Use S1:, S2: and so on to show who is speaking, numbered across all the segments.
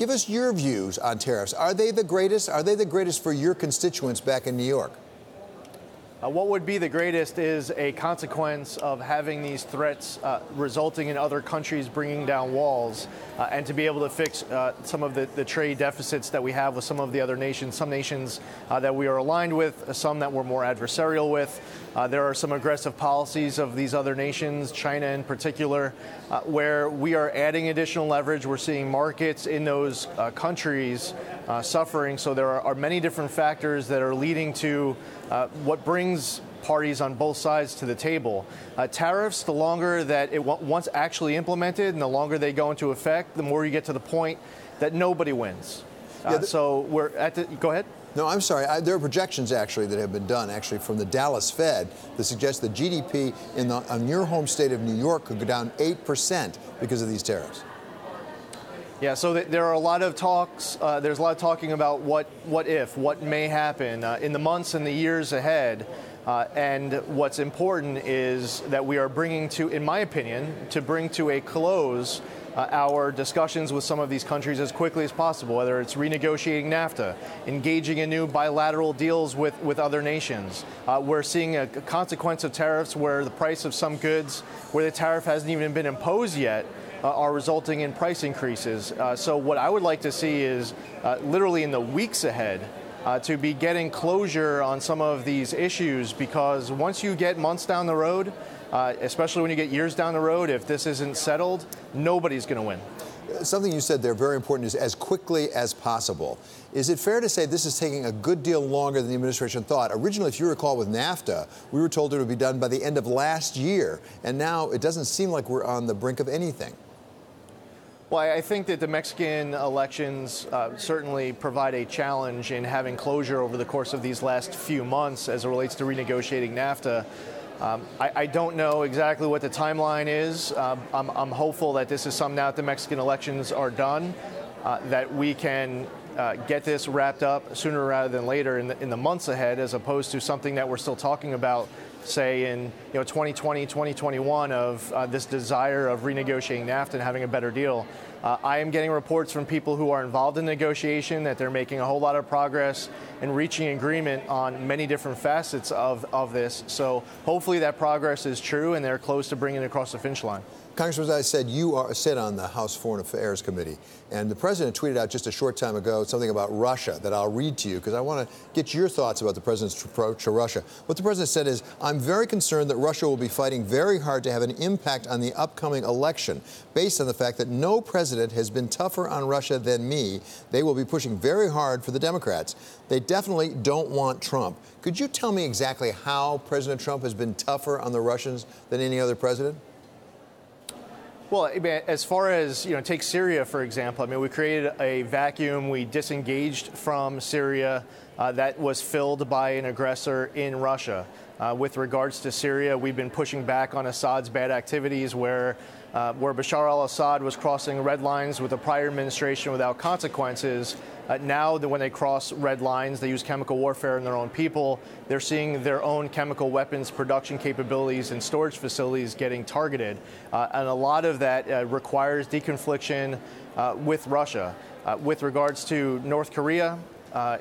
S1: Give us your views on tariffs. Are they the greatest? Are they the greatest for your constituents back in New York?
S2: What would be the greatest is a consequence of having these threats resulting in other countries bringing down walls and to be able to fix some of the trade deficits that we have with some of the other nations, some nations that we are aligned with, some that we're more adversarial with. There are some aggressive policies of these other nations, China in particular, where we are adding additional leverage. We're seeing markets in those countries suffering. So there are many different factors that are leading to what brings parties on both sides to the table. Tariffs, the longer that it once actually implemented and the longer they go into effect, the more you get to the point that nobody wins. So we're at the, go ahead.
S1: No, I'm sorry. There are projections actually that have been done actually from the Dallas Fed that suggest the GDP on your home state of New York could go down 8% because of these tariffs.
S2: Yeah, so there are a lot of talks. There's a lot of talking about what if, what may happen in the months and the years ahead. And what's important is that we are bringing to, in my opinion, to bring to a close our discussions with some of these countries as quickly as possible, whether it's renegotiating Nafta, engaging in new bilateral deals with other nations. We're seeing a consequence of tariffs where the price of some goods, where the tariff hasn't even been imposed yet, are resulting in price increases. So what I would like to see is literally in the weeks ahead to be getting closure on some of these issues, because once you get months down the road, especially when you get years down the road, if this isn't settled, nobody's going to win.
S1: Something you said there very important is as quickly as possible. Is it fair to say this is taking a good deal longer than the administration thought? Originally, if you recall, with Nafta, we were told it would be done by the end of last year, and now it doesn't seem like we're on the brink of anything.
S2: Well, I think that the Mexican elections certainly provide a challenge in having closure over the course of these last few months as it relates to renegotiating Nafta. I don't know exactly what the timeline is. I'm hopeful that this is something now that the Mexican elections are done, that we can get this wrapped up sooner rather than later in the months ahead, as opposed to something that we're still talking about, say in 2020, 2021, of this desire of renegotiating Nafta and having a better deal. I am getting reports from people who are involved in negotiation that they're making a whole lot of progress and reaching agreement on many different facets of this. So hopefully that progress is true and they're close to bringing it across the finish line.
S1: Congressman, as I said, you sit on the House Foreign Affairs Committee, and the president tweeted out just a short time ago something about Russia that I'll read to you because I want to get your thoughts about the president's approach to Russia. What the president said is, I'm very concerned that Russia will be fighting very hard to have an impact on the upcoming election based on the fact that no president has been tougher on Russia than me. They will be pushing very hard for the Democrats. They definitely don't want Trump. Could you tell me exactly how President Trump has been tougher on the Russians than any other president?
S2: Well, as far as, take Syria, for example, we created a vacuum. We disengaged from Syria that was filled by an aggressor in Russia. With regards to Syria, we've been pushing back on Assad's bad activities where Bashar al-Assad was crossing red lines with the prior administration without consequences. Now, when they cross red lines, they use chemical warfare on their own people. They're seeing their own chemical weapons production capabilities and storage facilities getting targeted. And a lot of that requires deconfliction with Russia. With regards to North Korea,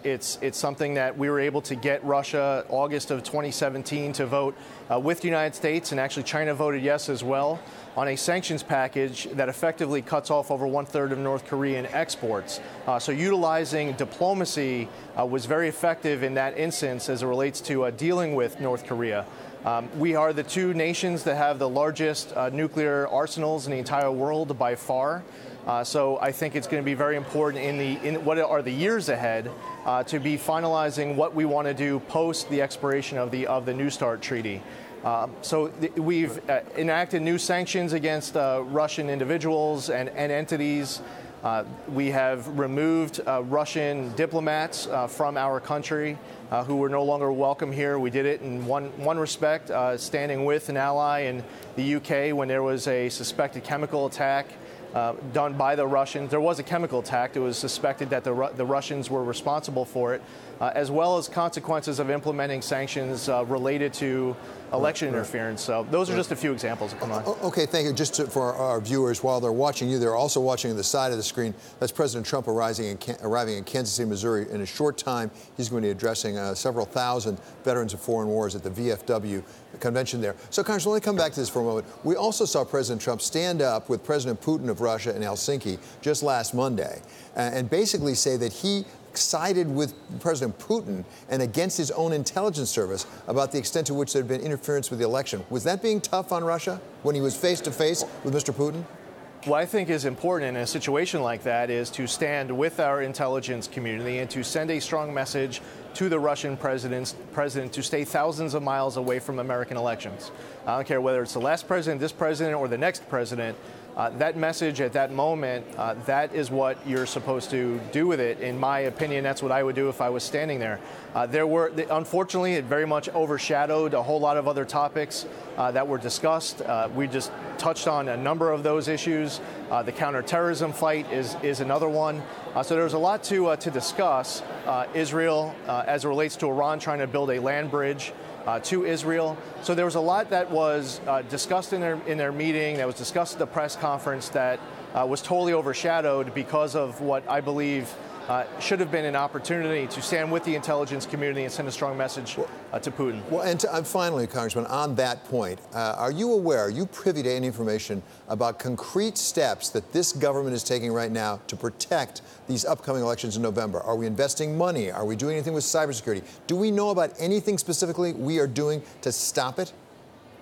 S2: it's something that we were able to get Russia August of 2017 to vote with the United States, and actually China voted yes as well, on a sanctions package that effectively cuts off over 1/3 of North Korean exports. So utilizing diplomacy was very effective in that instance as it relates to dealing with North Korea. We are the two nations that have the largest nuclear arsenals in the entire world by far. So I think it's going to be very important in what are the years ahead to be finalizing what we want to do post the expiration of the New START treaty. We've enacted new sanctions against Russian individuals and entities. We have removed Russian diplomats from our country who were no longer welcome here. We did it in one respect, standing with an ally in the UK when there was a suspected chemical attack done by the Russians. There was a chemical attack. It was suspected that the Russians were responsible for it, as well as consequences of implementing sanctions related to election interference. So those are just a few examples that come on.
S1: Okay, thank you. Just for our viewers, while they're watching you, they're also watching on the side of the screen. That's President Trump arriving in Kansas City, Missouri. In a short time, he's going to be addressing several thousand veterans of foreign wars at the VFW convention there. So, Congressman, let me come back to this for a moment. We also saw President Trump stand up with President Putin of Russia in Helsinki just last Monday and basically say that he sided with President Putin and against his own intelligence service about the extent to which there had been interference with the election. Was that being tough on Russia when he was face-to-face with Mr. Putin?
S2: What I think is important in a situation like that is to stand with our intelligence community and to send a strong message to the Russian president to stay thousands of miles away from American elections. I don't care whether it's the last president, this president, or the next president. That message at that moment, that is what you're supposed to do with it. In my opinion, that's what I would do if I was standing there. Unfortunately, it very much overshadowed a whole lot of other topics that were discussed. We just touched on a number of those issues. The counterterrorism fight is another one. So there's a lot to discuss. Israel, as it relates to Iran trying to build a land bridge to Israel. So there was a lot that was discussed in their meeting, that was discussed at the press conference, that was totally overshadowed because of what I believe should have been an opportunity to stand with the intelligence community and send a strong message to Putin.
S1: Well, and finally, Congressman, on that point, are you privy to any information about concrete steps that this government is taking right now to protect these upcoming elections in November? Are we investing money? Are we doing anything with cybersecurity? Do we know about anything specifically we are doing to stop it?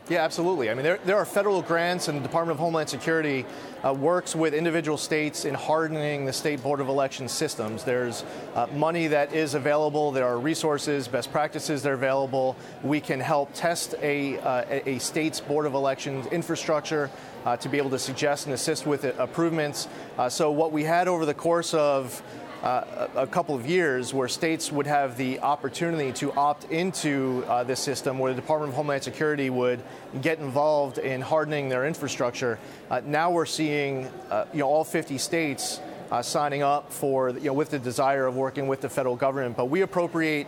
S2: Yeah, absolutely. I mean, there are federal grants, and the Department of Homeland Security works with individual states in hardening the state Board of Elections systems. There's money that is available. There are resources, best practices that are available. We can help test a state's Board of Elections infrastructure to be able to suggest and assist with improvements. So what we had over the course of a couple of years, where states would have the opportunity to opt into this system, where the Department of Homeland Security would get involved in hardening their infrastructure. Now we're seeing all 50 states signing up for with the desire of working with the federal government. But we appropriate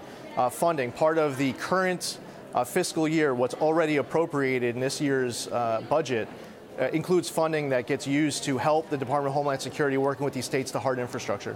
S2: funding. Part of the current fiscal year, what's already appropriated in this year's budget, includes funding that gets used to help the Department of Homeland Security working with these states to harden infrastructure.